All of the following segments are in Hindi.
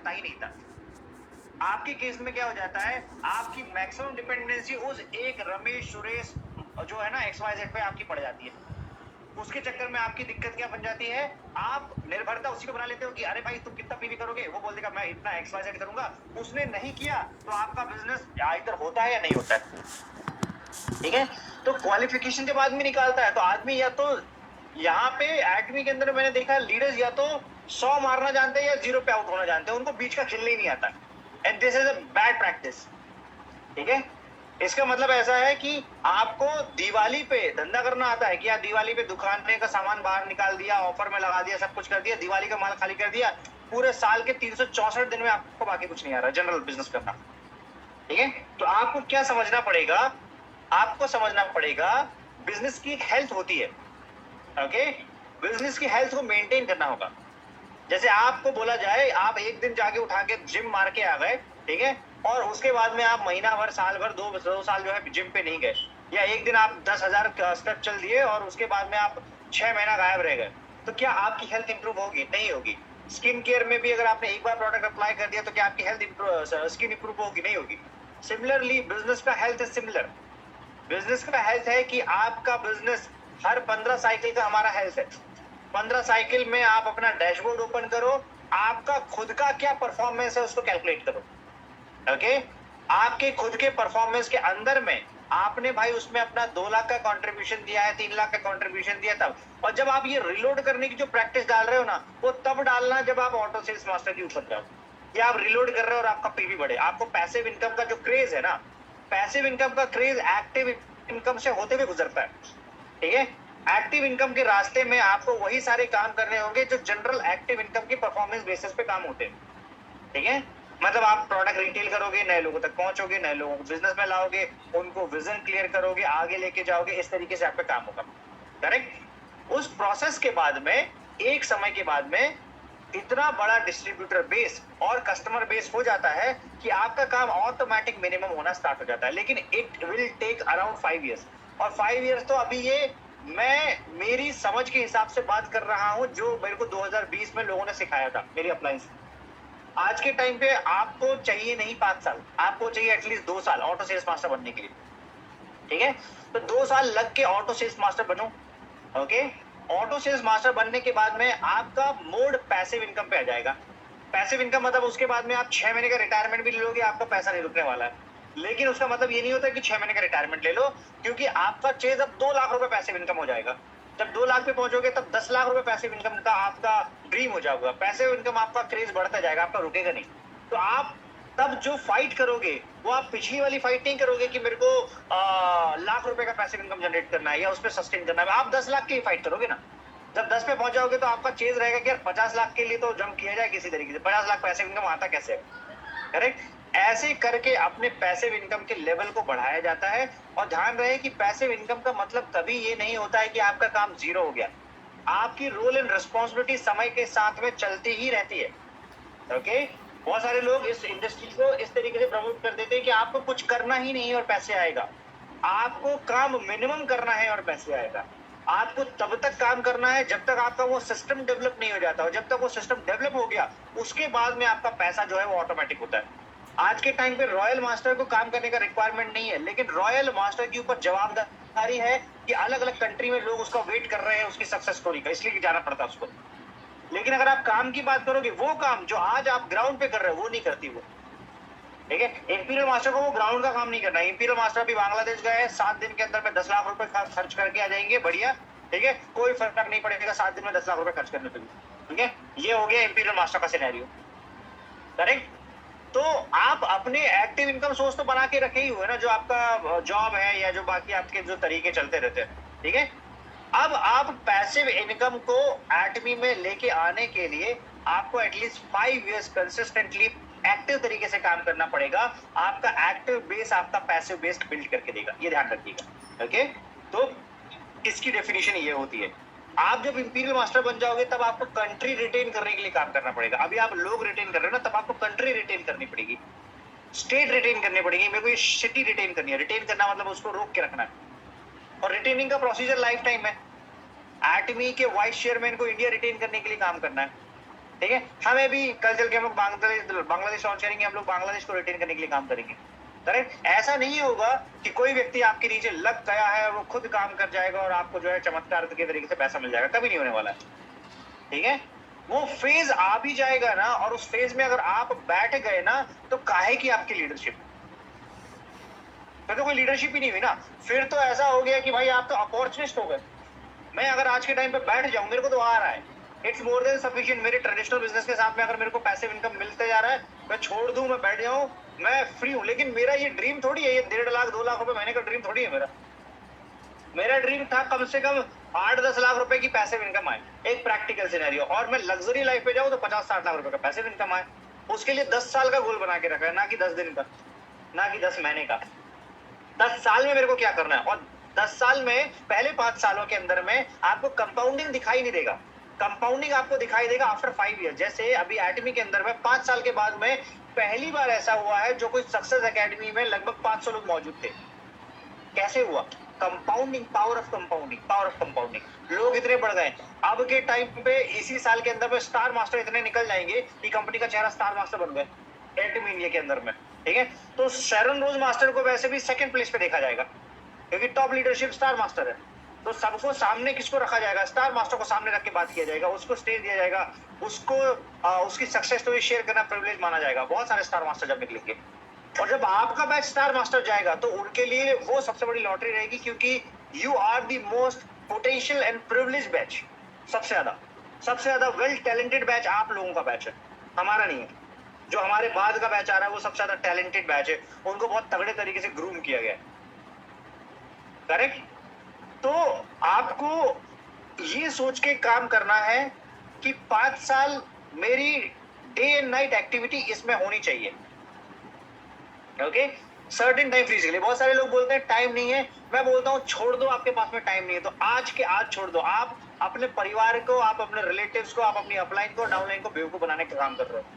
पता ही नहीं था। आपके केस में क्या हो जाता है, आपकी मैक्सिमम डिपेंडेंसी उस एक रमेश सुरेश जो है ना XYZ पे आपकी पड़ जाती है। उसके चक्कर में आपकी दिक्कत क्या बन जाती है, आप निर्भरता उसी को बना लेते हो कि अरे भाई तुम कितना पीवी करोगे, वो बोल देगा मैं इतना XYZ करूंगा, उसने नहीं किया तो आपका बिजनेस इधर होता है या नहीं होता है। ठीक है, तो क्वालिफिकेशन जब आदमी निकालता है तो आदमी या तो यहाँ पे एकेडमी के अंदर मैंने देखा लीडर्स या तो 100 मारना जानते हैं या 0 पे आउट होना जानते हैं, उनको बीच का खेलना ही नहीं आता, and this is a bad practice. ठीक है, इसका मतलब ऐसा है कि आपको दिवाली पे धंधा करना आता है कि यार दिवाली पे दुकान का सामान बाहर निकाल दिया, ऑफर में लगा दिया, सब कुछ कर दिया, दिवाली का माल खाली कर दिया, पूरे साल के 364 दिन में आपको बाकी कुछ नहीं आ रहा जनरल बिजनेस करना। ठीक है, तो आपको क्या समझना पड़ेगा, आपको समझना पड़ेगा बिजनेस की एक हेल्थ होती है। ओके, बिजनेस की हेल्थ को मेंटेन करना होगा। जैसे आपको बोला जाए आप एक दिन जाके उठा के जिम मार के आ गए, ठीक है, और उसके बाद में आप महीना भर साल भर 2 साल जो है जिम पे नहीं गए, या एक दिन आप 10,000 स्टेप चल दिए और उसके बाद में आप 6 महीना गायब रह गए, तो क्या आपकी हेल्थ इंप्रूव होगी? नहीं होगी। स्किन केयर में भी अगर आपने एक बार प्रोडक्ट अप्लाई कर दिया तो क्या आपकी हेल्थ स्किन इंप्रूव होगी? नहीं होगी। सिमिलरली बिजनेस का हेल्थ इज सिमिलर। बिजनेस का हेल्थ है कि आपका बिजनेस हर 15 साइकिल का हमारा हेल्थ है। 15 साइकिल में आप अपना डैशबोर्ड ओपन करो, आपका खुद का क्या परफॉर्मेंस है उसको कैलकुलेट करो। ओके, आपके खुद के परफॉर्मेंस के अंदर में आपने भाई उसमें अपना 2 लाख का कंट्रीब्यूशन दिया है, 3 लाख का कंट्रीब्यूशन दिया तब, और जब आप ये रिलोड करने की जो प्रैक्टिस डाल रहे हो ना, वो तब डालना जब आप ऑटो सेल्स मास्टर के ऊपर जाओ, या आप रिलोड कर रहे हो और आपका पीवी बढ़े। आपको पैसिव इनकम का जो क्रेज है ना, पैसिव इनकम का क्रेज एक्टिव इनकम से होते हुए गुजरता है। ठीक है, एक्टिव इनकम के रास्ते में आपको वही सारे काम करने होंगे जो जनरल एक्टिव इनकम के परफॉर्मेंस बेसिस पे काम होते हैं। ठीक है, मतलब आप प्रोडक्ट रिटेल करोगे, नए लोगों तक पहुंचोगे, नए लोगों को बिजनेस में लाओगे, उनको विजन क्लियर करोगे, आगे लेके जाओगे, इस तरीके से आपका काम होगा। करेक्ट। उस प्रोसेस के बाद में एक समय के बाद में इतना बड़ा डिस्ट्रीब्यूटर बेस और कस्टमर बेस हो जाता है कि आपका काम ऑटोमेटिक मिनिमम होना स्टार्ट हो जाता है, लेकिन it will take around 5 years. और 5 इयर्स तो अभी ये मैं मेरी समझ के हिसाब से बात कर रहा हूं, जो मेरे को 2020 में लोगों ने सिखाया था मेरी अपलाइन से। आज के टाइम पे आपको चाहिए नहीं 5 साल, आपको चाहिए एटलीस्ट 2 साल ऑटो सेल्स मास्टर बनने के लिए। ठीक है, तो 2 साल लग के ऑटो सेल्स मास्टर बनो। ओके, ऑटो सेल्स मास्टर बनने के बाद में आपका मोड पैसिव इनकम पे आ जाएगा। पैसिव इनकम मतलब उसके बाद में आप 6 महीने का रिटायरमेंट भी ले लोगे, आपका पैसा नहीं रुकने वाला है। लेकिन उसका मतलब ये नहीं होता कि 6 महीने का रिटायरमेंट ले लो, क्योंकि आपका चेज अब 2 लाख रुपए पैसिव इनकम हो जाएगा। जब 2 लाख पे पहुंचोगे तब 10 लाख रुपए पैसिव इनकम का आपका ड्रीम हो जाएगा। पैसिव इनकम आपका क्रेज बढ़ता जाएगा, आपका रुकेगा नहीं। तो आप तब जो फाइट करोगे वो आप पिछली वाली फाइट नहीं करोगे कि मेरे को लाख रुपए का पैसिव इनकम जनरेट करना है या उस पर सस्टेन करना है, आप 10 लाख की फाइट करोगे ना। जब 10 पे पहुंच जाओगे तो आपका चेज रहेगा कि यार 50 लाख के लिए तो जंप किया जाए किसी तरीके से, 50 लाख पैसिव इनकम आता कैसे है। करेक्ट, ऐसे करके अपने पैसिव इनकम के लेवल को बढ़ाया जाता है। और ध्यान रहे कि पैसिव इनकम का मतलब कभी ये नहीं होता है कि आपका काम जीरो हो गया। आपकी रोल एंड रिस्पॉन्सिबिलिटी समय के साथ में चलती ही रहती है। ओके, बहुत सारे लोग इस इंडस्ट्री को इस तरीके से प्रमोट कर देते हैं कि आपको कुछ करना ही नहीं है और पैसे आएगा। आपको काम मिनिमम करना है और पैसे आएगा। आपको तब तक काम करना है जब तक आपका वो सिस्टम डेवलप नहीं हो जाता, और जब तक वो सिस्टम डेवलप हो गया उसके बाद में आपका पैसा जो है वो ऑटोमेटिक होता है। आज के टाइम पे रॉयल मास्टर को काम करने का रिक्वायरमेंट नहीं है, लेकिन रॉयल मास्टर के ऊपर जवाबदारी है कि अलग अलग कंट्री में लोग उसका वेट कर रहे हैं उसकी सक्सेस स्टोरी का, इसलिए जाना पड़ता है उसको। लेकिन अगर आप काम की बात करोगे, वो काम जो आज आप ग्राउंड पे कर रहे हो वो नहीं करती वो। ठीक है, इंपीरियल मास्टर को वो ग्राउंड का काम नहीं करना है। इंपीरियल मास्टर भी बांग्लादेश गए, 7 दिन के अंदर में 10 लाख रुपए खर्च करके आ जाएंगे, बढ़िया। ठीक है, कोई फर्क नहीं पड़ेगा 7 दिन में 10 लाख रुपए खर्च करने पे भी। ठीक है, ये हो गया इंपीरियल मास्टर का सिनेरियो। करेक्ट, तो आप अपने एक्टिव इनकम सोर्स तो बना के रखे ही हुए ना, जो आपका जॉब है या जो बाकी आपके जो तरीके चलते रहते हैं। ठीक है, अब आप पैसिव इनकम को एटमी में लेके आने के लिए आपको एटलीस्ट 5 इयर्स कंसिस्टेंटली एक्टिव तरीके से काम करना पड़ेगा। आपका एक्टिव बेस आपका पैसिव बेस बिल्ड करके देगा, ये ध्यान रखिएगा। ओके, तो इसकी डेफिनेशन ये होती है। आप जब इंपीरियल मास्टर बन जाओगे तब आपको कंट्री रिटेन करने के लिए काम करना पड़ेगा। अभी आप लोग रिटेन कर रहे हो ना, तब आपको कंट्री रिटेन करनी पड़ेगी, स्टेट रिटेन करनी पड़ेगी। मेरे को ये सिटी रिटेन करनी है। रिटेन करना मतलब उसको रोक के रखना है, और रिटेनिंग का प्रोसीजर लाइफ टाइम है। एटमी के वाइस चेयरमैन को इंडिया रिटेन करने के लिए काम करना है। ठीक है, हमें भी कल चल के हम लोग बांग्लादेश लॉन्च करेंगे, हम लोग बांग्लादेश को रिटेन करने के लिए काम करेंगे। करेक्ट? ऐसा नहीं होगा कि कोई व्यक्ति आपके नीचे लग गया है, वो खुद काम कर जाएगा और आपको जो है चमत्कार के तरीके से पैसा मिल जाएगा, कभी नहीं होने वाला है। ठीक है, वो फेज आ भी जाएगा ना, और उस फेज में अगर आप बैठ गए ना, तो काहे की आपकी लीडरशिप, फिर तो कोई लीडरशिप ही नहीं हुई ना। फिर तो ऐसा हो गया कि भाई आप तो अपॉर्चुनिस्ट हो गए। मैं अगर आज के टाइम पे बैठ जाऊं, मेरे को तो आ रहा है, इट्स मोर देन सफिशिएंट। मेरे ट्रेडिशनल बिजनेस के साथ में अगर मेरे को पैसिव इनकम मिलते जा रहा है, मैं छोड़ दूं, मैं बैठ जाऊं, मैं फ्री हूं। लेकिन मेरा ये ड्रीम थोड़ी है, ये 1.5 लाख 2 लाख रुपए महीने का ड्रीम थोड़ी है मेरा। मेरा ड्रीम था कम से कम 8-10 लाख रुपए की पैसिव इनकम आए, एक प्रैक्टिकल सिनेरियो, और मैं लग्जरी लाइफ पे जाऊं तो 50-60 लाख रुपए का पैसिव इनकम आए। उसके लिए 10 साल का गोल बना के रखा है, ना कि 10 दिन का, ना कि 10 महीने का। 10 साल में मेरे को क्या करना है, और 10 साल में पहले 5 सालों के अंदर में आपको कंपाउंडिंग दिखाई नहीं देगा। कंपाउंडिंग आपको दिखाई देगा आफ्टर 5 ईयर। जैसे अभी एटमी के अंदर में 5 साल के बाद में पहली बार ऐसा हुआ है जो कोई सक्सेस एकेडमी में लगभग 500 लोग मौजूद थे। कैसे हुआ? Compounding, power of compounding, power of compounding. लोग इतने बढ़ गए, अब के टाइम पे इसी साल के अंदर में स्टार मास्टर इतने निकल जाएंगे कि कंपनी का चेहरा स्टार मास्टर बन गए एटमी इंडिया के अंदर में। ठीक है, तो शैरन रोज मास्टर को वैसे भी सेकंड प्लेस पे देखा जाएगा, क्योंकि टॉप लीडरशिप स्टार मास्टर है। तो सबको सामने किसको रखा जाएगा? स्टार मास्टर को सामने रख के बात किया जाएगा, उसको स्टेज दिया जाएगा, उसको उसकी सक्सेस स्टोरी शेयर करना प्रिविलेज माना जाएगा। बहुत सारे स्टार मास्टर जब निकलेंगे, और जब आपका बैच स्टार मास्टर जाएगा तो उनके लिए वो सबसे बड़ी लॉटरी रहेगी, क्योंकि you are the most potential and privilege batch. सबसे ज्यादा वेल टैलेंटेड बैच आप लोगों का बैच है, हमारा नहीं है। जो हमारे बाद का बैच आ रहा है वो सबसे ज्यादा टैलेंटेड बैच है, उनको बहुत तगड़े तरीके से ग्रूम किया गया है। करेक्ट? तो आपको ये सोच के काम करना है कि 5 साल मेरी डे एंड नाइट एक्टिविटी इसमें होनी चाहिए। ओके, सर्टेन टाइम फ्रीज के लिए। बहुत सारे लोग बोलते हैं टाइम नहीं है, मैं बोलता हूँ छोड़ दो, आपके पास में टाइम नहीं है तो आज के आज छोड़ दो। आप अपने परिवार को, आप अपने रिलेटिव्स को, आप अपनी अपलाइन को, डाउनलाइन को बेवकूफ बनाने का काम कर रहे हो।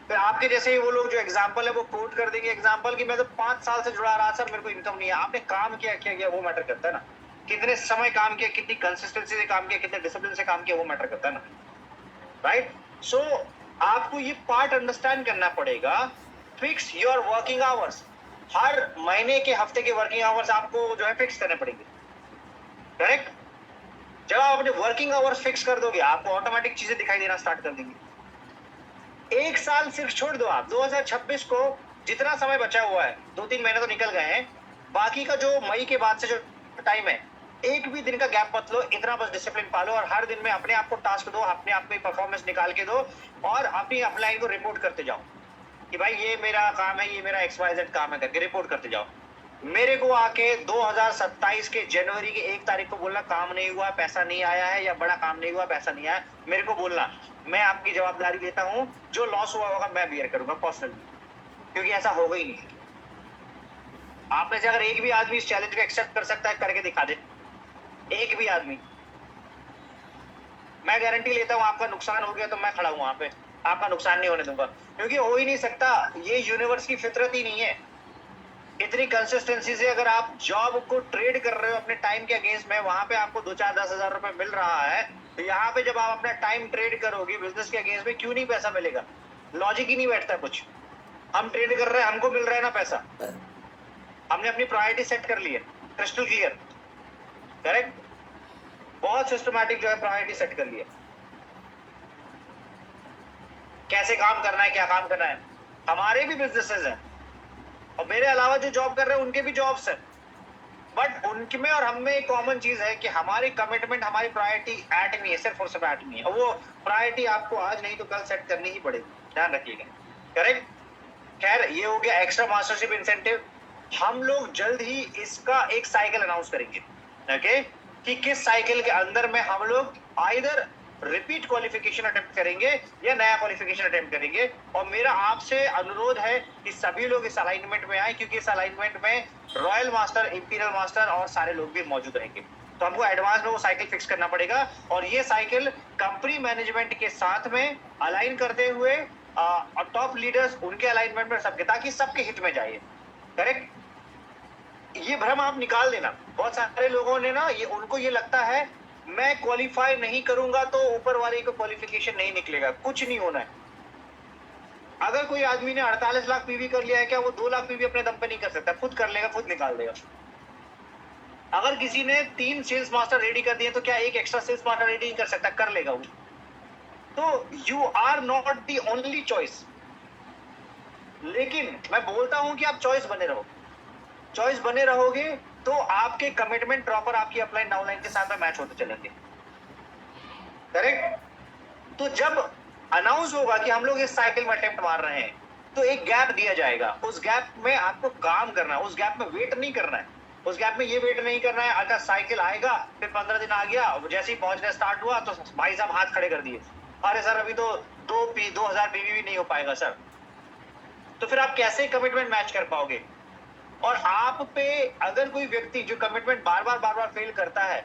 फिर आपके जैसे ही वो लोग जो एग्जाम्पल है वो कोट कर देंगे एग्जाम्पल की मैं तो 5 साल से जुड़ा रहा सर, मेरे को इनकम नहीं है। आपने काम किया क्या वो मैटर करता है ना, कितने समय काम किया, कितनी कंसिस्टेंसी से काम किया, कितने डिसिप्लिन से काम किया, वो मैटर करता है ना। राइट? सो आपको ये पार्ट अंडरस्टैंड करना पड़ेगा। फिक्स योर वर्किंग आवर्स, हर महीने के हफ्ते के वर्किंग आवर्स आपको जो है फिक्स करने पड़ेंगे। करेक्ट? जब आप अपने वर्किंग आवर्स फिक्स कर दोगे, आपको ऑटोमेटिक चीजें दिखाई देना स्टार्ट कर देंगी। एक साल सिर्फ छोड़ दो आप, 2026 को जितना समय बचा हुआ है, 2-3 महीने तो निकल गए हैं, बाकी का जो मई के बाद से जो टाइम है, एक भी दिन का गैप मत लो, इतना बस डिसिप्लिन पालो, और हर दिन में अपने आप को टास्क दो, अपने आप को परफॉर्मेंस निकाल के दो, और अपनी अपलाइन को रिपोर्ट करते जाओ कि भाई ये मेरा काम है, ये मेरा XYZ काम है करके रिपोर्ट करते जाओ। मेरे को आके 2027 के जनवरी के 1 तारीख को बोलना काम नहीं हुआ, पैसा नहीं आया है, या बड़ा काम नहीं हुआ, पैसा नहीं आया, मेरे को बोलना, मैं आपकी जवाबदारी लेता हूं, जो लॉस हुआ होगा मैं बियर करूंगा पर्सनली, क्योंकि ऐसा होगा ही नहीं। आप में से अगर एक भी आदमी इस चैलेंज को एक्सेप्ट कर सकता है, करके दिखा दे, एक भी आदमी, मैं गारंटी लेता हूं आपका नुकसान हो गया तो मैं खड़ा हूं वहां पे, आपका नुकसान नहीं होने दूंगा, क्योंकि हो ही नहीं सकता, ये यूनिवर्स की फितरत ही नहीं है। इतनी कंसिस्टेंसी से अगर आप जॉब को ट्रेड कर रहे हो अपने टाइम के अगेंस्ट में, वहां पे आपको 2-4-10 हजार रुपए मिल रहा है, तो यहाँ पे जब आप अपना टाइम ट्रेड करोगे बिजनेस के अगेंस्ट में, क्यों नहीं पैसा मिलेगा? लॉजिक ही नहीं बैठता कुछ। हम ट्रेड कर रहे हैं, हमको मिल रहा है ना पैसा, हमने अपनी प्रायोरिटी सेट कर ली है, क्रिस्टल क्लियर। करेक्ट? बहुत सिस्टमैटिक जो है प्रायोरिटी सेट कर ली है, कैसे काम करना है, क्या काम करना है। हमारे भी बिजनेसेस हैं, और मेरे अलावा जो जॉब कर रहे हैं उनके भी जॉब्स हैं, बट उनके में और हम में एक कॉमन चीज है कि हमारी कमिटमेंट, हमारी प्रायोरिटी एटमी है, सिर्फ और सिर्फ एटमी है, और वो प्रायोरिटी आपको आज नहीं तो कल सेट करनी ही पड़ेगी, ध्यान रखिएगा। करेक्ट? खैर, ये हो गया एक्स्ट्रा मास्टरशिप इंसेंटिव। हम लोग जल्द ही इसका एक साइकिल अनाउंस करेंगे, ओके, कि किस साइकिल के अंदर में हम लोग आइदर रिपीट क्वालिफिकेशन अटेम्प्ट करेंगे या नया क्वालिफिकेशन अटेम्प्ट करेंगे। और मेरा आपसे अनुरोध है कि सभी लोग इस अलाइनमेंट में आए, क्योंकि इस अलाइनमेंट में रॉयल मास्टर, इंपीरियल मास्टर और सारे लोग भी मौजूद रहेंगे। तो हमको एडवांस में वो साइकिल फिक्स करना पड़ेगा, और ये साइकिल कंपनी मैनेजमेंट के साथ में अलाइन करते हुए और टॉप लीडर्स उनके अलाइनमेंट में सबके, ताकि सबके हित में जाए। करेक्ट? ये भ्रम आप निकाल देना। बहुत सारे लोगों ने ना, ये उनको ये लगता है मैं क्वालिफाई नहीं करूंगा तो ऊपर वाले को क्वालिफिकेशन नहीं निकलेगा, कुछ नहीं होना है। अगर कोई आदमी ने 48 लाख पीवी कर लिया है, क्या वो 2 लाख पीवी अपने दम पे नहीं कर सकता? खुद कर लेगा, खुद निकाल देगा। अगर किसी ने 3 सेल्स मास्टर रेडी कर दिए तो क्या एक एक्स्ट्रा सेल्स मास्टर रेडी नहीं कर सकता? कर लेगा वो। तो you are not the only choice. लेकिन मैं बोलता हूं कि आप चॉइस बने रहो। चॉइस बने रहोगे तो आपके कमिटमेंट प्रॉपर आपकी अपलाइन डाउनलाइन के साथ में मैच होते चलेंगे, करेक्ट? तो जब अनाउंस होगा कि हम लोग इस साइकिल में अटेम्प्ट मार रहे हैं तो एक गैप दिया जाएगा, उस गैप में आपको काम करना है, उस गैप में वेट नहीं करना है। उस गैप में ये वेट नहीं करना है अगर साइकिल आएगा, फिर 15 दिन आ गया, जैसे ही पहुंचना स्टार्ट हुआ तो भाई साहब हाथ खड़े कर दिए, अरे सर अभी तो 2000 पीवी भी नहीं हो पाएगा सर। तो फिर आप कैसे कमिटमेंट मैच कर पाओगे? और आप पे अगर कोई व्यक्ति जो कमिटमेंट बार बार फेल करता है,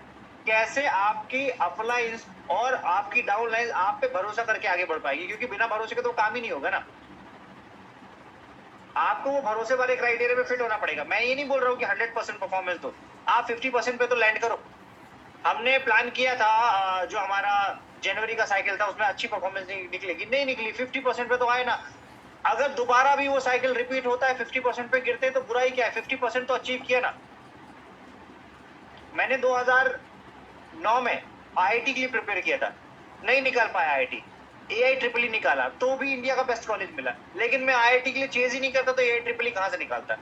कैसे आपकी अपलाइंस और आपकी डाउनलाइन आप पे भरोसा करके आगे बढ़ पाएगी? क्योंकि बिना भरोसे के तो काम ही नहीं होगा ना। आपको वो भरोसे वाले क्राइटेरिया में फिट होना पड़ेगा। मैं ये नहीं बोल रहा हूँ कि 100% परफॉर्मेंस दो, आप 50% पे तो लैंड करो। हमने प्लान किया था जो हमारा जनवरी का साइकिल था उसमें अच्छी परफॉर्मेंस निकलेगी, नहीं निकली, 50% पे तो आए ना। अगर दोबारा भी वो साइकिल रिपीट होता है 50% पे गिरते तो बुरा ही क्या है, 50% तो अचीव किया ना। मैंने 2009 में आईआईटी के लिए प्रिपेयर किया था, नहीं निकाल पाया आईआईटी, AIEEE निकाला तो भी इंडिया का बेस्ट कॉलेज मिला, लेकिन मैं आईआईटी के लिए चेज ही नहीं करता तो AIEEE कहां से निकालता?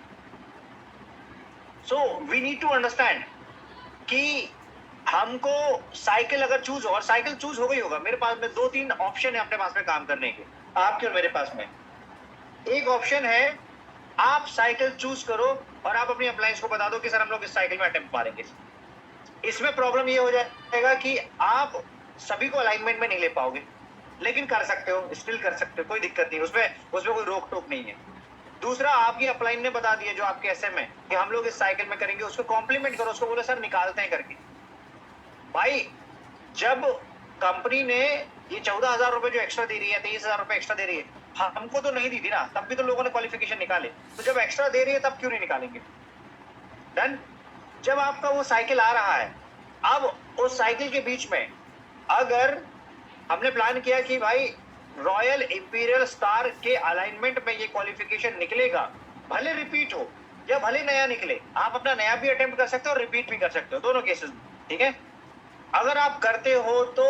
So we need to understand कि हमको साइकिल अगर चूज हो, और साइकिल चूज हो गई होगा, मेरे पास में 2-3 ऑप्शन है अपने पास में काम करने के, आपके और मेरे पास में। एक ऑप्शन है आप साइकिल चूज करो और आप अपनी अप्लायंस को बता दो कि सर हम लोग इस साइकिल में अटेम्प्ट मारेंगे। इसमें प्रॉब्लम ये हो जाएगा कि आप सभी को अलाइनमेंट में नहीं ले पाओगे, लेकिन कर सकते हो, स्टिल कर सकते हो, कोई दिक्कत नहीं, उसमें कोई रोक टोक नहीं है। दूसरा, आपकी अपलाइन ने बता दिया जो आपके एसएम है कि हम लोग इस साइकिल में करेंगे, उसको कॉम्प्लीमेंट करो, उसको बोलो सर निकालते हैं करके। भाई जब कंपनी ने ये 14,000 रुपए जो एक्स्ट्रा दे रही है, 23,000 रुपए एक्स्ट्रा दे रही है, हमको तो नहीं दी थी ना, तब भी तो लोगों ने क्वालिफिकेशन निकाले, तो जब एक्स्ट्रा दे रही है तब क्यों नहीं निकालेंगे? डन। जब आपका वो साइकिल आ रहा है, अब उस साइकिल के बीच में अगर हमने प्लान किया कि भाई रॉयल इंपीरियल स्टार के अलाइनमेंट में ये क्वालिफिकेशन निकलेगा, भले रिपीट हो या भले नया निकले, आप अपना नया भी अटेम्प्ट कर सकते हो और रिपीट भी कर सकते हो, दोनों केसेस में, ठीक है? अगर आप करते हो तो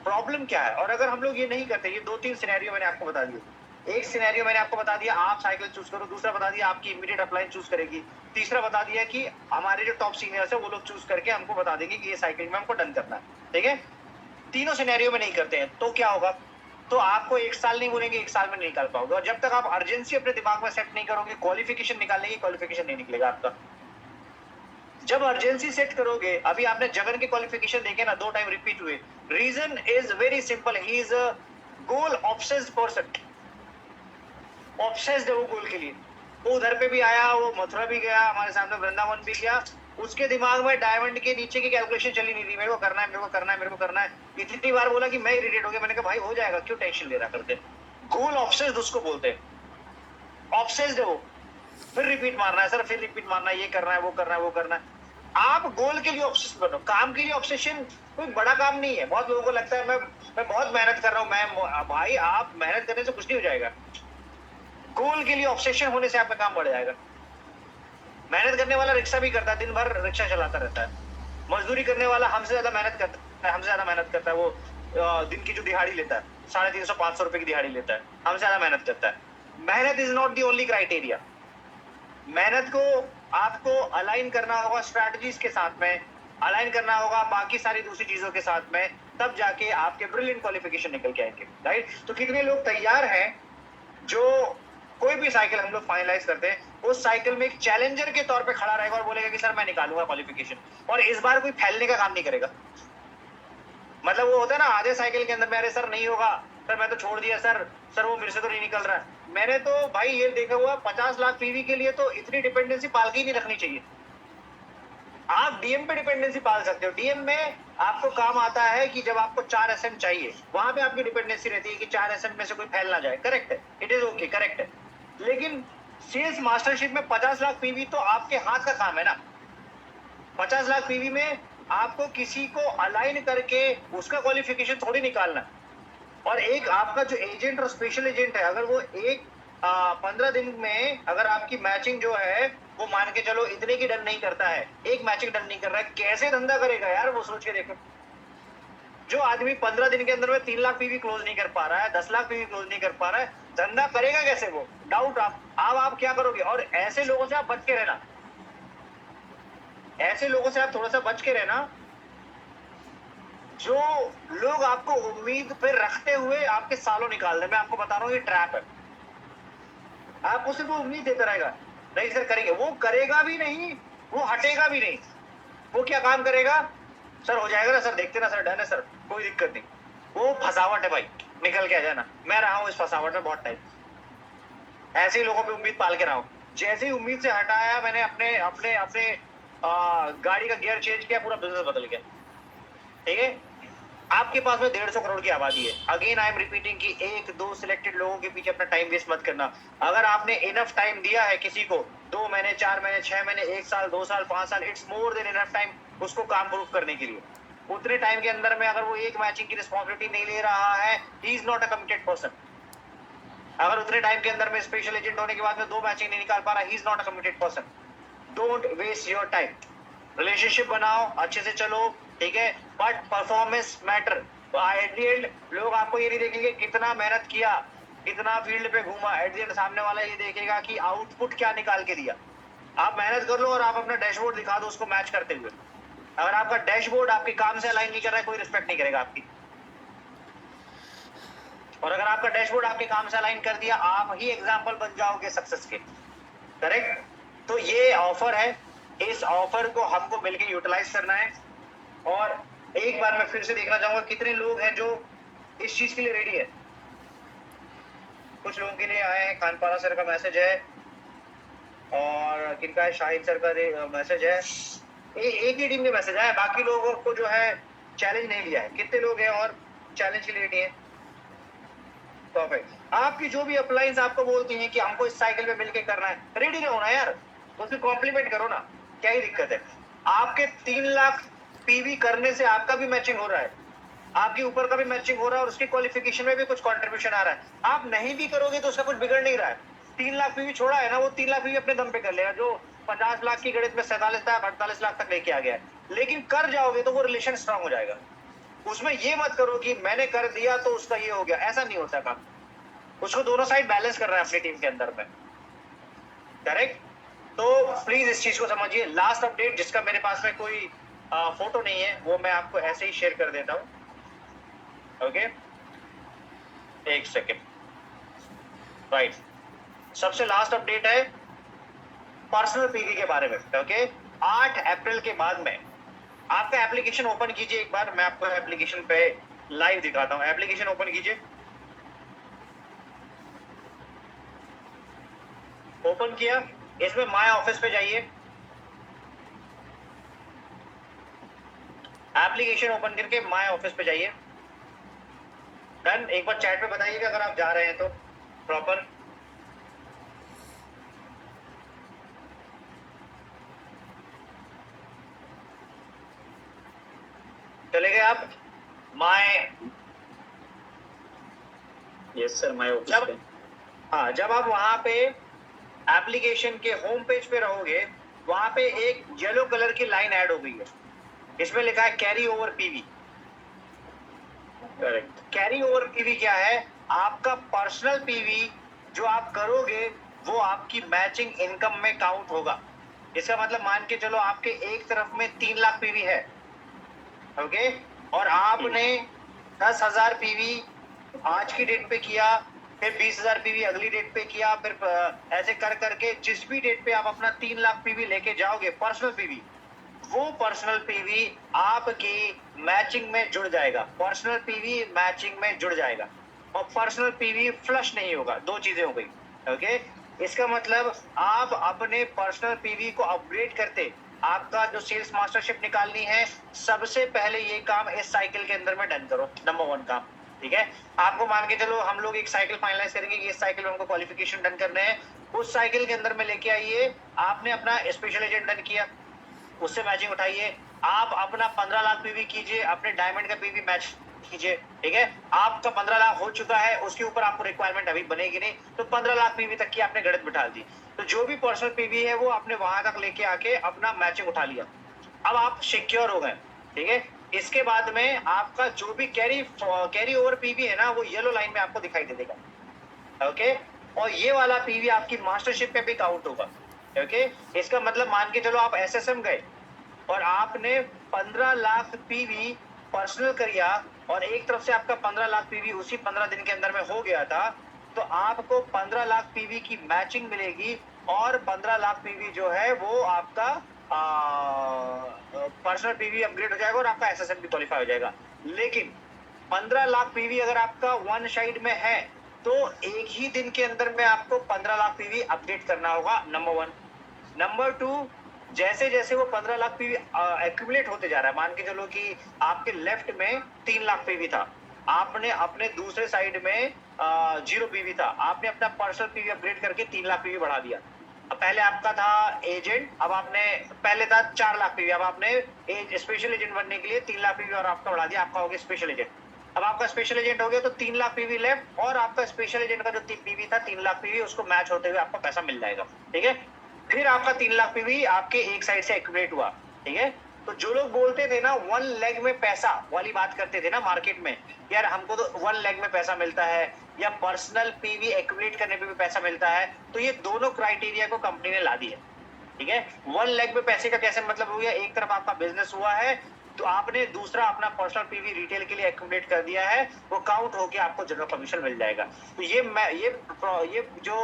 प्रॉब्लम क्या है? और अगर हम लोग ये नहीं करते, ये 2-3 सिनेरियो मैंने आपको बता दिया। एक सिनेरियो मैंने आपको बता दिया आप साइकिल चूज करो, दूसरा बता दिया आपकी इमीडिएट अपलाइन चूज करेगी, तीसरा बता दिया कि हमारे जो टॉप सीनियर्स है वो लोग चूज करके हमको बता देंगे कि ये साइकिल में हमको डन करना है, ठीक है? तीनों सिनेरियो में नहीं करते हैं तो क्या होगा? तो आपको 1 साल नहीं बोलेंगे, 1 साल में नहीं निकाल पाओगे, और जब तक आप अर्जेंसी अपने दिमाग में सेट नहीं करोगे क्वालिफिकेशन निकालने की, क्वालिफिकेशन नहीं निकलेगा आपका। जब अर्जेंसी सेट करोगे, अभी आपने जगन के क्वालिफिकेशन देखे ना, 2 टाइम रिपीट हुए, reason is very simple, he is a goal obsessed person, obsessed है वो गोल के लिए। वो उधर पे भी आया, वो मथुरा भी गया, हमारे सामने वृंदावन भी गया, उसके दिमाग में डायमंड के नीचे की कैलकुलेशन चली नहीं थी, मेरे को करना है, मेरे को करना है, मेरे को करना है। इतनी बार बोला कि मैं इरिटेट हो गया, मैंने कहा भाई हो जाएगा, क्यों टेंशन ले रहा करते? गोल ऑब्सेस्ड उसको बोलते हैं, ऑब्सेस्ड है वो। फिर रिपीट मारना है सर, फिर रिपीट मारना है, ये करना है, वो करना है, वो करना है। आप गोल के लिए ऑब्सेस्ड बनो, काम के लिए ऑब्सेशन कोई बड़ा काम नहीं है। बहुत लोगों को लगता है मैं बहुत मेहनत कर रहा हूँ, मैं भाई आप मेहनत करने से कुछ नहीं हो जाएगा, गोल के लिए ऑब्सेशन होने से आपका काम बढ़ जाएगा। मेहनत करने वाला रिक्शा भी करता है, दिन भर रिक्शा चलाता रहता है, मजदूरी करने वाला हमसे ज्यादा मेहनत करता है, हमसे ज्यादा मेहनत करता है, वो दिन की जो दिहाड़ी लेता है 350-500 रुपए की दिहाड़ी लेता है, हमसे ज्यादा मेहनत करता है। मेहनत is not the only criteria. मेहनत को आपको अलाइन करना होगा स्ट्रैटेजीज के साथ में, अलाइन करना होगा बाकी सारी दूसरी चीजों के साथ में, तब जाके आपके ब्रिलियंट क्वालिफिकेशन निकल के आएंगे, राइट? तो कितने लोग तैयार हैं जो कोई भी साइकिल हम लोग फाइनलाइज करते हैं, उस साइकिल में एक चैलेंजर के तौर पे खड़ा रहेगा और बोलेगा कि सर मैं निकालूंगा क्वालिफिकेशन, और इस बार कोई फैलने का काम नहीं करेगा। मतलब वो होता है ना आधे साइकिल के अंदर में, अरे सर नहीं होगा सर, मैं तो छोड़ दिया सर, सर वो मेरे से तो नहीं निकल रहा है। मैंने तो भाई ये देखा हुआ 50 लाख पीवी के लिए तो इतनी डिपेंडेंसी पाल के ही नहीं रखनी चाहिए। आप डीएम पे डिपेंडेंसी पाल सकते हो, डीएम में आपको काम आता है कि जब आपको 4 एसएम चाहिए, वहां पे आपकी डिपेंडेंसी रहती है कि 4 एसएम में से कोई फैल ना जाए, करेक्ट है, इट इज ओके, करेक्ट है। लेकिन सेल्स मास्टरशिप में 50 लाख पीवी तो आपके हाथ का काम है ना। 50 लाख पीवी में आपको किसी को अलाइन करके उसका क्वालिफिकेशन थोड़ी निकालना। और एक आपका जो एजेंट और स्पेशल एजेंट है, अगर वो 15 दिन में अगर आपकी मैचिंग जो है वो मान के चलो इतने की डन नहीं करता है, एक मैचिंग डन नहीं कर रहा है, कैसे धंधा करेगा यार? वो सोच के देखो। जो आदमी 15 दिन के अंदर में 3 लाख पीवी क्लोज नहीं कर पा रहा है, 10 लाख पीवी क्लोज नहीं कर पा रहा है, धंधा करेगा कैसे वो? डाउट। आप क्या करोगे? और ऐसे लोगों से आप बच के रहना, ऐसे लोगों से आप थोड़ा सा बच के रहना, जो लोग आपको उम्मीद पे रखते हुए आपके सालों निकाल रहे। मैं आपको बता रहा हूँ ये ट्रैप है। आपको सिर्फ वो उम्मीद देता रहेगा, नहीं सर करेंगे, वो करेगा भी नहीं, वो हटेगा भी नहीं। वो क्या काम करेगा? सर हो जाएगा ना सर, देखते ना सर, डन है सर, कोई दिक्कत नहीं। वो फसावट है भाई, निकल के आ जाना। मैं रहा हूँ इस फसावट में बहुत टाइम। ऐसे ही लोगों पे उम्मीद पाल के रहा हूँ। जैसे ही उम्मीद से हटाया मैंने, अपने अपने अपने गाड़ी का गियर चेंज किया, पूरा बिजनेस बदल गया। ठीक है, आपके पास में 150 करोड़ की आबादी है। अगेन आई एम रिपीटिंग कि एक दो सिलेक्टेड लोगों के पीछे अपना टाइम वेस्ट मत करना। अगर आपने इनफ टाइम दिया है किसी को, 2 महीने, 4 महीने, 6 महीने, 1 साल, 2 साल, 5 साल, it's more than enough time उसको काम प्रूव करने के लिए। उतने टाइम के अंदर में अगर वो एक मैचिंग की रिस्पॉन्सिबिलिटी नहीं ले रहा है, ही is not a committed person. अगर उतने टाइम के अंदर में स्पेशल एजेंट होने के बाद में 2 मैचिंग नहीं निकाल पा रहा, he is not a committed person. Don't waste your time. Relationship बनाओ, अच्छे से चलो, ठीक है, but performance matter. At the end लोग आपको ये नहीं देखेंगे कितना मेहनत किया, कितना फील्ड पे घूमा। एट द एंड सामने वाला ये देखेगा कि आउटपुट क्या निकाल के दिया। आप मेहनत कर लो और आप अपना डैशबोर्ड दिखा दो उसको मैच करते हुए। अगर आपका डैशबोर्ड आपके काम से अलाइन नहीं कर रहा है, कोई रिस्पेक्ट नहीं करेगा आपकी। और अगर आपका डैशबोर्ड आपके काम से अलाइन कर दिया, आप ही एग्जाम्पल बन जाओगे सक्सेस के। करेक्ट? तो ये ऑफर है, इस ऑफर को हमको मिलकर यूटिलाइज करना है। और एक बार मैं फिर से देखना चाहूंगा कितने लोग हैं जो इस चीज के लिए रेडी है। कुछ लोगों के लिए आए हैं, खानपारा सर का मैसेज है, और किनका है, शाहिद सर का मैसेज है। एक ही टीम के मैसेज आया, बाकी लोगों को जो है चैलेंज नहीं लिया है। कितने लोग हैं और चैलेंज के लिए रेडी है? परफेक्ट। आपकी जो भी अपलाइंस आपको बोलती हैं कि हमको इस साइकिल में मिलकर करना है, रेडी रहो ना यार, उसको कॉम्प्लीमेंट करो ना, क्या ही दिक्कत है? आपके 3 लाख पीवी करने से आपका भी मैचिंग हो रहा है, आपके ऊपर का भी मैचिंग हो रहा है, और उसकी क्वालिफिकेशन में भी कुछ कंट्रीब्यूशन आ रहा है। आप नहीं भी करोगे तो उसका कुछ बिगड़ नहीं रहा है। 3 लाख पीवी छोड़ा है ना, वो 3 लाख पीवी अपने दम पे कर लेगा, जो 50 लाख की गणित में 47-48 लाख तक लेके आ गया है। लेकिन कर जाओगे तो वो रिलेशन स्ट्रांग हो जाएगा। उसमें ये मत करो कि मैंने कर दिया तो उसका ये हो गया, ऐसा नहीं होता काम। उसको दोनों साइड बैलेंस कर रहा है अपनी टीम के अंदर में। करेक्ट? तो प्लीज इस चीज को समझिए। लास्ट अपडेट, जिसका मेरे पास में कोई फोटो नहीं है, वो मैं आपको ऐसे ही शेयर कर देता हूं। ओके, एक सेकेंड। राइट, सबसे लास्ट अपडेट है पर्सनल पीवी के बारे में। ओके, 8 अप्रैल के बाद में आपका एप्लीकेशन ओपन कीजिए। एक बार मैं आपको एप्लीकेशन पे लाइव दिखाता हूं। एप्लीकेशन ओपन कीजिए। ओपन किया, इसमें माय ऑफिस पे जाइए। एप्लीकेशन ओपन करके माय ऑफिस पे जाइए। डन। एक बार चैट पे बताइएगा अगर आप जा रहे हैं तो प्रॉपर। चले गए आप my? Yes sir, my office पे। हाँ, जब आप वहां पे एप्लीकेशन के होम पेज पे रहोगे, वहां पे एक येलो कलर की लाइन ऐड हो गई है, इसमें लिखा है carry over PV. Correct. Carry over PV क्या है? आपका पर्सनल पीवी जो आप करोगे वो आपकी मैचिंग इनकम में काउंट होगा। इसका मतलब मान के चलो आपके एक तरफ में 3 लाख पीवी है, ओके, और आपने 10,000 पीवी आज की डेट पे किया, फिर 20,000 पीवी अगली डेट पे किया, फिर ऐसे कर करके जिस भी डेट पे आप अपना 3 लाख पीवी लेके जाओगे पर्सनल पीवी, वो पर्सनल पीवी आपकी मैचिंग में जुड़ जाएगा। पर्सनल पीवी मैचिंग में जुड़ जाएगा और पर्सनल पीवी फ्लश नहीं होगा। 2 चीजें हो गई। ओके, इसका मतलब आप अपने पर्सनल पीवी को अपग्रेड करते, आपका जो सेल्स मास्टरशिप निकालनी है, सबसे पहले ये काम इस साइकिल के अंदर में डन करो। नंबर 1 काम, ठीक है। आपको मान के चलो हम लोग एक साइकिल फाइनलाइज करेंगे कि इस साइकिल में हमको क्वालिफिकेशन डन करने हैं। उस साइकिल के अंदर में लेके आइए, आपने अपना स्पेशल एजेंट डन किया, उससे मैचिंग उठाइए, आप अपना 15 लाख पीवी कीजिए, अपने डायमंड का पीवी मैच कीजिए, ठीक है। आपका 15 लाख हो चुका है, उसके ऊपर आपको रिक्वायरमेंट अभी बनेगी नहीं, तो 15 लाख पीवी तक की आपने गणित बिठा दी, तो जो भी पर्सनल पीवी है वो आपने वहां तक लेके आके अपना मैचिंग उठा लिया। अब आप सिक्योर हो गए, ठीक है। इसके बाद में आपका जो भी कैरी ओवर पीवी है ना, वो येलो लाइन में आपको दिखाई दे देगा, ओके। और ये वाला पीवी आपकी मास्टरशिप पे भी काउंट होगा, ओके। इसका मतलब मान के चलो आप एसएसएम गए और आपने 15 लाख पीवी पर्सनल करिया और एक तरफ से आपका 15 लाख पीवी उसी 15 दिन के अंदर में हो गया था, तो आपको 15 लाख पीवी की मैचिंग मिलेगी और 15 लाख पीवी जो है वो आपका पर्सनल पीवी अपग्रेड हो जाएगा और आपका एसएसएम भी क्वालिफाई हो जाएगा। लेकिन 15 लाख पीवी अगर आपका वन साइड में है तो एक ही दिन के अंदर में आपको 15 लाख पीवी अपडेट करना होगा, नंबर 1। नंबर 2, जैसे जैसे वो 15 लाख पीवी एक्यूमुलेट होते जा रहा है, मान के चलो कि आपके लेफ्ट में 3 लाख पीवी था, आपने अपने दूसरे साइड में 0 पीवी था, आपने अपना पर्सनल पीवी अपग्रेड करके 3 लाख पीवी बढ़ा दिया। अब पहले आपका था एजेंट, अब आपने पहले था 4 लाख पीवी, अब आपने स्पेशल एजेंट बनने के लिए 3 लाख पीवी और आपका बढ़ा दिया, आपका हो गया स्पेशल एजेंट। अब आपका स्पेशल एजेंट हो गया तो 3 लाख पीवी लेफ्ट और आपका स्पेशल एजेंट का जो पीवी था 3 लाख पीवी, उसको मैच होते हुए आपको पैसा मिल जाएगा, ठीक है। फिर आपका 3 लाख पीवी आपके एक साइड से एक्यूमुलेट हुआ, ठीक है। तो जो लोग बोलते थे ना 1 लेग में पैसा वाली बात करते थे ना मार्केट में, यार हमको तो 1 लेग में पैसा मिलता है या पर्सनल पीवी एक्यूमुलेट करने पे भी पैसा मिलता है, तो ये दोनों क्राइटेरिया को कंपनी ने ला दिया, ठीक है। 1 लेग में पैसे का कैसे मतलब हो गया, एक तरफ आपका बिजनेस हुआ है तो आपने दूसरा अपना पर्सनल पीवी रिटेल के लिए एक्यूमुलेट कर दिया है, वो काउंट होके आपको जनरल कमीशन मिल जाएगा। तो ये जो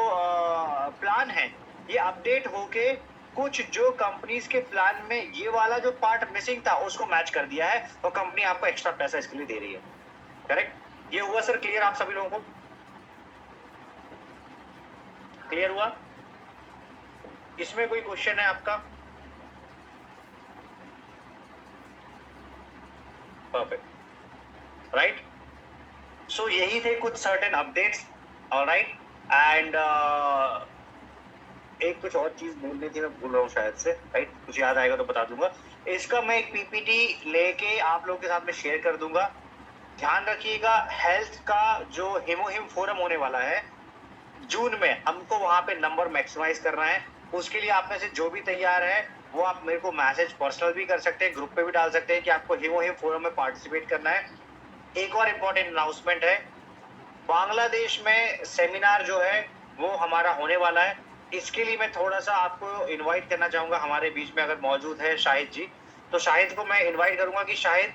प्लान है ये अपडेट होके कुछ जो कंपनीज के प्लान में ये वाला जो पार्ट मिसिंग था उसको मैच कर दिया है और कंपनी आपको एक्स्ट्रा पैसा इसके लिए दे रही है, करेक्ट। ये हुआ सर क्लियर आप सभी लोगों को? क्लियर हुआ? इसमें कोई क्वेश्चन है आपका? Perfect, right. सो यही थे कुछ सर्टेन अपडेट्स, ऑलराइट। एंड एक कुछ और चीज बोलनी थी, मैं भूल रहा हूँ शायद से, राइट। कुछ याद आएगा तो बता दूंगा। इसका मैं एक पीपीटी लेके आप लोगों के साथ में शेयर कर दूंगा। ध्यान रखिएगा, हेल्थ का जो हेमोहिम फोरम होने वाला है जून में, हमको वहां पे नंबर मैक्सिमाइज करना है। उसके लिए आप में से जो भी तैयार है वो आप मेरे को मैसेज पर्सनल भी कर सकते हैं, ग्रुप पे भी डाल सकते हैं कि आपको हेमोहिम फोरम में पार्टिसिपेट करना है। एक और इम्पोर्टेंट अनाउंसमेंट है, बांग्लादेश में सेमिनार जो है वो हमारा होने वाला है। इसके लिए मैं थोड़ा सा आपको इनवाइट करना चाहूंगा, हमारे बीच में अगर मौजूद है शाहिद जी, तो शाहिद को मैं इनवाइट करूंगा कि शाहिद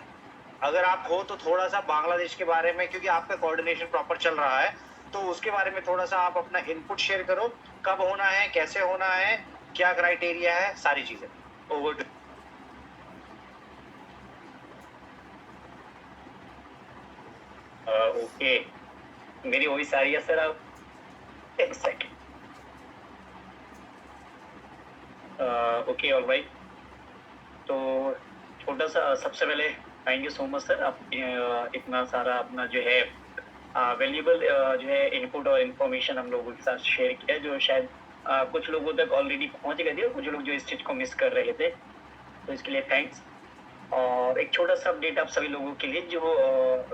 अगर आप हो तो थोड़ा सा बांग्लादेश के बारे में, क्योंकि आपका कोऑर्डिनेशन प्रॉपर चल रहा है, तो उसके बारे में थोड़ा सा आप अपना इनपुट शेयर करो, कब होना है, कैसे होना है, क्या क्राइटेरिया है, सारी चीजें। Over to. ओके, मेरी वॉइस आ रही है सर? आप एक सेकेंड। Okay, all right. तो छोटा सा सबसे पहले thank you so much sir, आप इतना सारा अपना जो है वैल्यूएबल जो है इनपुट और इन्फॉर्मेशन हम लोगों के साथ शेयर किया, जो शायद कुछ लोगों तक ऑलरेडी पहुंच गए थे और कुछ लोग जो इस चीज़ को मिस कर रहे थे, तो इसके लिए थैंक्स। और एक छोटा सा अपडेट आप सभी लोगों के लिए, जो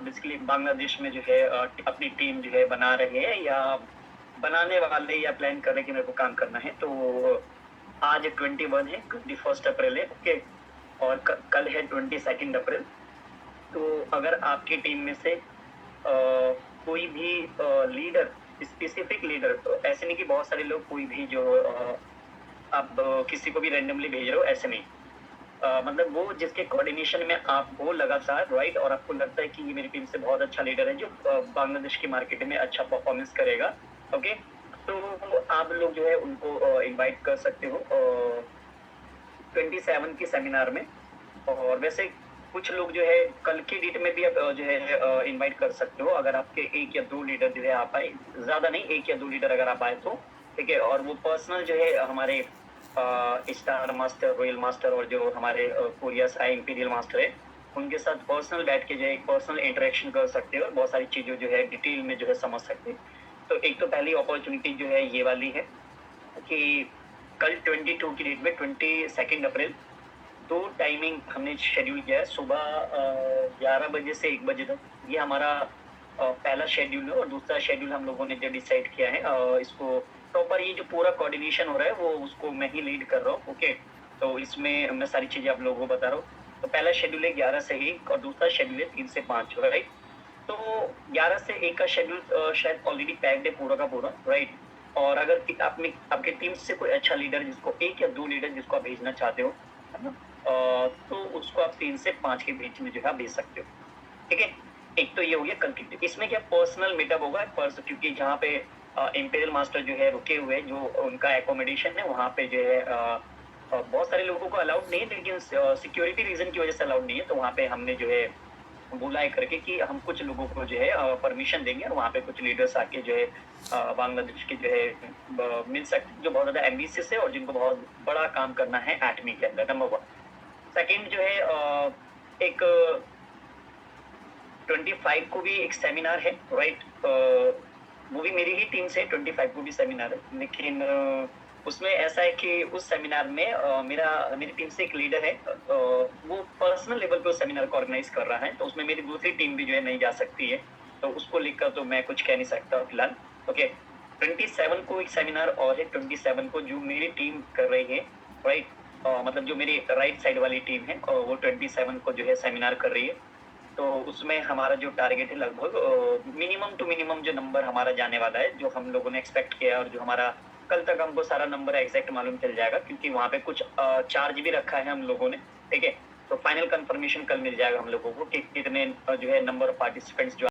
बेसिकली बांग्लादेश में जो है अपनी टीम जो है बना रहे हैं या बनाने वाले या प्लान कर रहे हैं कि मेरे को काम करना है, तो आज 21 है, 21 अप्रैल है, ओके। और कल है 22 अप्रैल। तो अगर आपकी टीम में से कोई भी लीडर, स्पेसिफिक लीडर, तो ऐसे नहीं कि बहुत सारे लोग, कोई भी जो आप किसी को भी रैंडमली भेज रहे हो, ऐसे नहीं। मतलब वो जिसके कोऑर्डिनेशन में आप हो लगातार, राइट, और आपको लगता है कि ये मेरी टीम से बहुत अच्छा लीडर है जो बांग्लादेश की मार्केट में अच्छा परफॉर्मेंस करेगा, ओके। तो आप लोग जो है उनको इनवाइट कर सकते हो 27 की सेमिनार में। और वैसे कुछ लोग जो है कल की डेट में भी आप जो है इनवाइट कर सकते हो, अगर आपके 1 या 2 लीडर जो है आप आए, ज़्यादा नहीं, 1 या 2 लीडर अगर आप आए तो ठीक है। और वो पर्सनल जो है हमारे स्टार मास्टर, रॉयल मास्टर और जो हमारे कोरिया साई इंपीरियल मास्टर है, उनके साथ पर्सनल बैठ के जो है पर्सनल इंटरेक्शन कर सकते हो और बहुत सारी चीज़ें जो है डिटेल में जो है समझ सकते हैं। तो एक तो पहली अपॉर्चुनिटी जो है ये वाली है कि कल 22 की डेट में 22 अप्रैल 2 टाइमिंग हमने शेड्यूल किया है, सुबह 11 बजे से 1 बजे तक। ये हमारा पहला शेड्यूल है और दूसरा शेड्यूल हम लोगों ने जो डिसाइड किया है, इसको प्रॉपर ये जो पूरा कोऑर्डिनेशन हो रहा है वो उसको मैं ही लीड कर रहा हूँ, ओके। तो इसमें मैं सारी चीज़ें आप लोगों को बता रहा हूँ। तो पहला शेड्यूल है 11 से 1 और दूसरा शेड्यूल है 3 से 5, राइट। तो 11 से 1 का शेड्यूल शायद ऑलरेडी पैक्ड है पूरा का पूरा, राइट। और अगर आपके टीम से कोई अच्छा लीडर जिसको 1 या 2 लीडर जिसको आप भेजना चाहते हो, है ना, तो उसको आप 3 से 5 के बीच में जो है भेज सकते हो, ठीक है। एक तो ये हो गया कल की। इसमें क्या पर्सनल मीटअप होगा क्योंकि जहाँ पे इंपीरियल मास्टर जो है रुके हुए हैं, जो उनका एकोमोडेशन है वहाँ पे जो है बहुत सारे लोगों को अलाउड नहीं है, लेकिन सिक्योरिटी रीजन की वजह से अलाउड नहीं है। तो वहाँ पे हमने जो है बोला है करके कि हम कुछ लोगों को जो है परमिशन देंगे और वहाँ पे कुछ लीडर्स आके जो है बांग्लादेश के जो है मिल सकते, जो बहुत ज़्यादा एम्बिशियस है और जिनको बहुत बड़ा काम करना है एटमी के अंदर, नंबर 1। सेकेंड जो है एक 25 को भी एक सेमिनार है, राइट। वो भी मेरी ही टीम से 25 को भी सेमिनार है, लेकिन उसमें ऐसा है कि उस सेमिनार में मेरी टीम से एक लीडर है, वो पर्सनल लेवल पे उस सेमिनार को ऑर्गेनाइज कर रहा है। तो उसमें मेरी दूसरी टीम भी जो है नहीं जा सकती है, तो उसको लेकर तो मैं कुछ कह नहीं सकता फिलहाल, ओके। 27 को एक सेमिनार और है, 27 को जो मेरी टीम कर रही है, राइट। मतलब जो मेरी राइट साइड वाली टीम है वो 27 को जो है सेमिनार कर रही है। तो उसमें हमारा जो टारगेट है लगभग मिनिमम टू मिनिमम जो नंबर हमारा जाने वाला है, जो हम लोगों ने एक्सपेक्ट किया और जो हमारा कल तक हमको सारा नंबर एग्जैक्ट मालूम चल जाएगा, क्योंकि वहाँ पे कुछ चार्ज भी रखा है हम लोगों ने, ठीक है। तो फाइनल कंफर्मेशन कल मिल जाएगा हम लोगों को कि कितने जो है नंबर ऑफ पार्टिसिपेंट्स जो